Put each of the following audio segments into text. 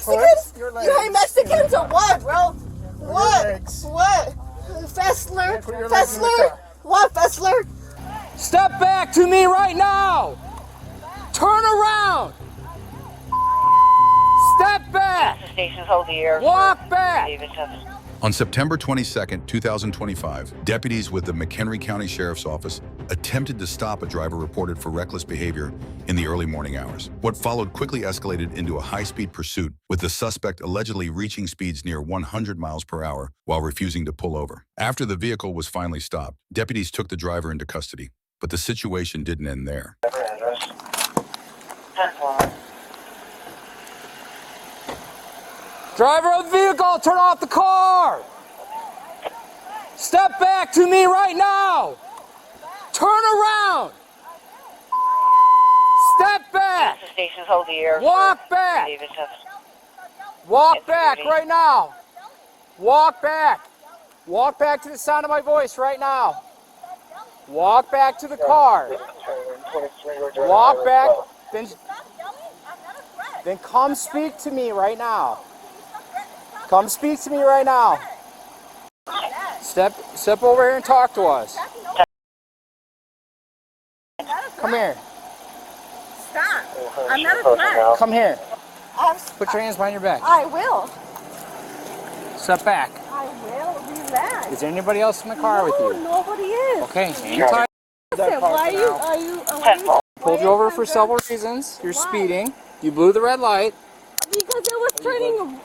Mexicans? You hate Mexicans or what, bro? What? What? Fessler? Fessler? What, Fessler? Step back to me right now! Turn around! Step back! Walk back! On September 22, 2025, deputies with the McHenry County Sheriff's Office attempted to stop a driver reported for reckless behavior in the early morning hours. What followed quickly escalated into a high-speed pursuit, with the suspect allegedly reaching speeds near 100 miles per hour while refusing to pull over. After the vehicle was finally stopped, deputies took the driver into custody, but the situation didn't end there. Driver of the vehicle, turn off the car! Step back to me right now! Turn around! Step back! Walk back! Walk back right now! Walk back! Walk back to the sound of my voice right now! Walk back to the car! Walk back, then come speak to me right now. Come speak to me right now. Step over here and talk to us. Come here. Stop. I'm not a threat. Come here. Put your hands behind your back. I will. Step back. I will. Relax. Is there anybody else in the car with you? No, nobody is. Okay. Hang tight. Why are you Pulled you over for several reasons. You're speeding. You blew the red light. Because it was turning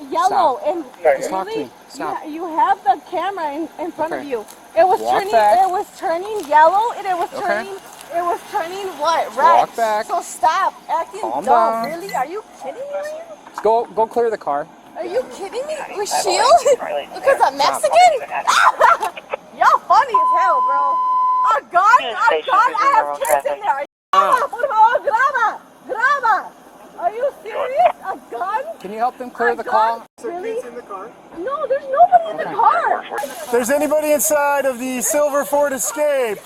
yellow. Stop. And Just talk to me. Stop. You have the camera in front of you. It was Walk back. It was turning yellow and it was turning what? Red. Walk back. So stop acting Calm dumb. down. Really? Are you kidding me? Go clear the car. Are you kidding me? With shield? Because I'm Mexican? Y'all funny as hell, bro. A gun? I have kids in there. Graba. Are you serious? A gun? Can you help them clear the car? Really? No, there's nobody in the car. If there's anybody inside of the silver Ford Escape,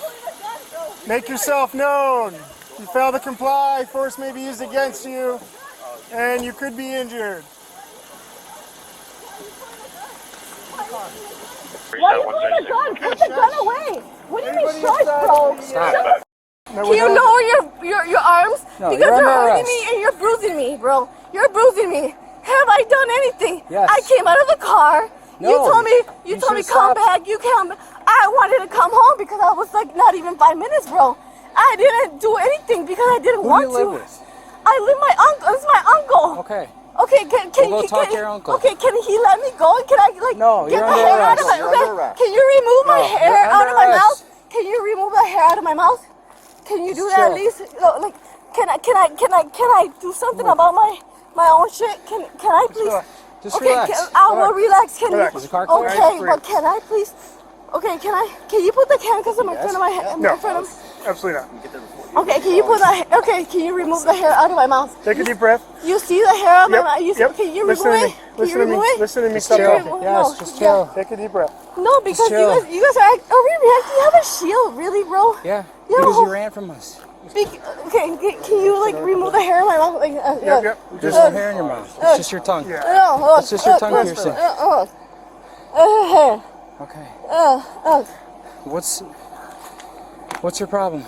make yourself known. You fail to comply, force may be used against you, and you could be injured. Why are you pulling a gun? Put the gun away. What do you mean short, bro? Stop. Can you lower your arms? No, because you're you're under hurting arrest. me and you're bruising me, bro. You're bruising me. Have I done anything? Yes. I came out of the car. No, you told me should come stop. back. You come. I wanted to come home because I was like not even 5 minutes, bro. I didn't do anything because I didn't want Who do you to. live with? I live my uncle. This is my uncle. Okay. Okay, can We'll go talk to your uncle. Okay, can he let me go? Can I like No, get you're the under hair out arrest. of my? You're Okay, under arrest. can you remove my No, hair you're out under of my mouth? arrest. Can you remove the hair out of my mouth? Can you do Just that chill. at least? Like, can I do something about my own shit? Can I please? Just Okay, relax. I will relax. Can Relax. you? Is the car clear? Okay, but can I please? Okay, can you put the handcuffs in front of my head? No. In front of, Absolutely not. okay, can you put the? Okay, can you remove the hair out of my mouth? Take a deep breath. You see the hair out of my mouth? Yep. Can you Listen remove to it? me. Can Listen you to me. remove it? Listen to me. Just Stop chill. talking. Yes, just chill. Take a deep breath. No, because chill. you guys are overreacting. You have a shield, really, bro? Yeah, You because know- you ran from us. Okay, can you like remove the hair in my mouth? Like, Yep. There's no hair in your mouth. It's just your tongue. Yeah. No, It's just your tongue piercing. hair. Okay. Uh. What's your problem?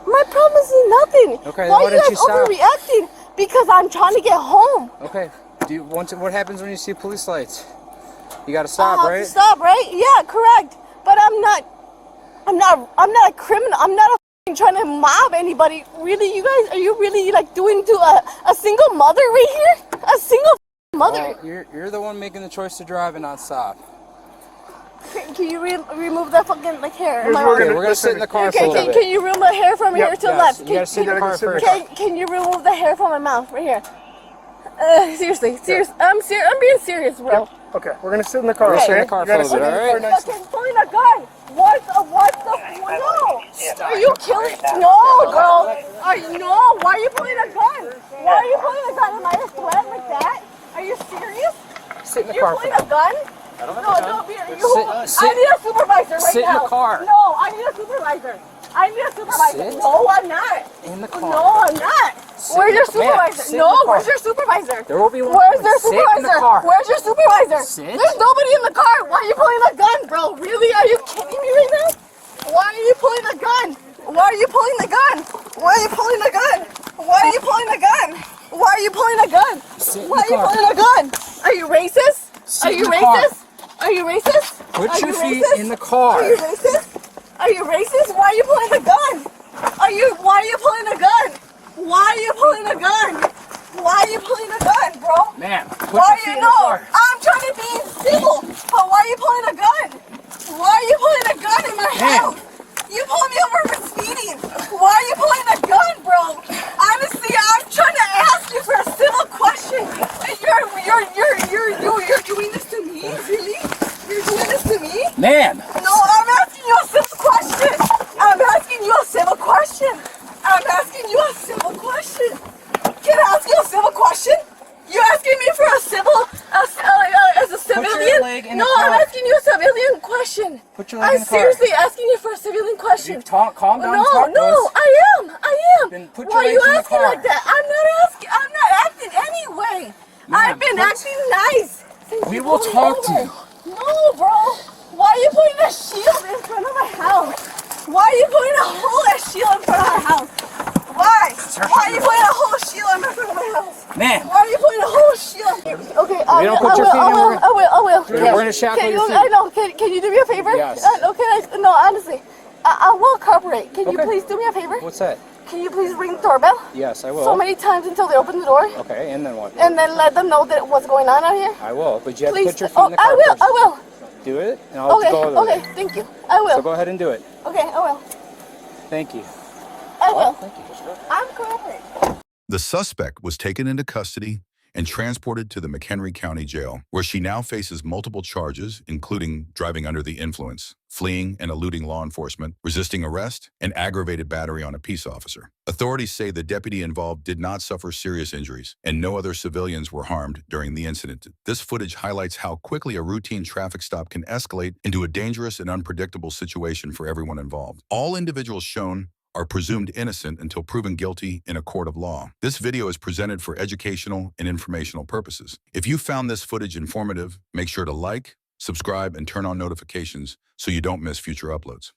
My problem is nothing. Okay, Why why are you didn't guys you stop? overreacting? Because I'm trying to get home. Okay. What happens when you see police lights? You gotta stop, I have right? to stop, right? Yeah, correct. But I'm not a criminal. I'm not trying to mob anybody. Really, you guys, are you really like doing to a single mother right here? A single mother. Well, you're the one making the choice to drive and not stop. Can you remove that fucking like hair? Here's Am I what wrong? We're gonna sit in the car for a Okay, little bit. can you remove the hair from here to Yes, left? you gotta sit in the car sit in the first. Can you remove the hair from my mouth right here? Seriously. I'm being serious, bro. Okay, we're gonna sit in the car. Okay. Okay. Sit in the car You gotta for a sit in little the bit, car alright? nice. Fucking pulling a gun. What the? No. Are you killing? No, bro. Why are you pulling a gun? Why are you pulling a gun? Am I a threat like that? Are you serious? Sit in the You're car pulling for a gun? No, don't be. Sit- I need a supervisor right sit in now. the car. No, I need a supervisor. Sit No, I'm not. in the car. No, I'm not. Where's your supervisor? Sit in No, the car. where's your supervisor? There will be one. Where's their Sit in the supervisor? car. Where's your supervisor? Sit. There's nobody in the car. Why are you pulling a gun, bro? Really? Are you kidding me right now? Why are you pulling a gun? Why are you pulling the gun? Why are you pulling a gun? Why are you pulling a gun? Why are you pulling a gun? Sit in Why the are you car. pulling a gun? Are you racist? Sit Are you in the car. racist? Are you racist? Put Are your you feet racist? in the car. Are you racist? Are you racist? Why are you pulling a gun? Why are you pulling a gun? Why are you pulling a gun? Why are you pulling a gun, bro? Man, put Why your are feet you in the no? car. I'm trying to be civil, but why are you pulling a gun? Why are you pulling a gun in my house? You pulled me over for speeding. Why are you pulling a gun, bro? Honestly, I'm trying to ask you for a civil question, and you're doing this to me? Really? You're doing this to me? Man. No, I'm asking you a civil question. I'm asking you a civil question. I'm asking you a civil question. Can I ask you a civil question? You asking me for a civil, as a civilian? leg in No, the car. I'm asking you a civilian question. Put your leg I'm in the car. seriously asking you for a civilian question. Calm down. No, talk to no, us. I am. Then put Why your are you legs in the asking car. like that? I'm not acting anyway. I've been acting nice. Since We you will pulled me talk to over. you. No, bro. Why are you putting a shield in front of my house? Why are you putting a whole ass shield in front of my house? Why? Why are you putting a whole shield in front of my house? Man. Why are you putting a whole shield? Okay, You don't put your feet in, I will. We're gonna shackle Can your you, feet. I know. Can you do me a favor? Yes. No, honestly. I will cooperate. Can you Okay. please do me a favor? What's that? Can you please ring the doorbell? Yes, I will. So many times until they open the door. Okay, and then what? And then let them know that what's going on out here. I will, but you have Please. to put your feet in the car I will. first. I will. Do it, and I'll Okay. go over Okay. there. Thank you. I will. So go ahead and do it. Okay. I will. Thank you. I will. Thank you. I'm cooperating. The suspect was taken into custody and transported to the McHenry County Jail, where she now faces multiple charges, including driving under the influence, fleeing and eluding law enforcement, resisting arrest, and aggravated battery on a peace officer. Authorities say the deputy involved did not suffer serious injuries, and no other civilians were harmed during the incident. This footage highlights how quickly a routine traffic stop can escalate into a dangerous and unpredictable situation for everyone involved. All individuals shown are presumed innocent until proven guilty in a court of law. This video is presented for educational and informational purposes. If you found this footage informative, make sure to like, subscribe, and turn on notifications so you don't miss future uploads.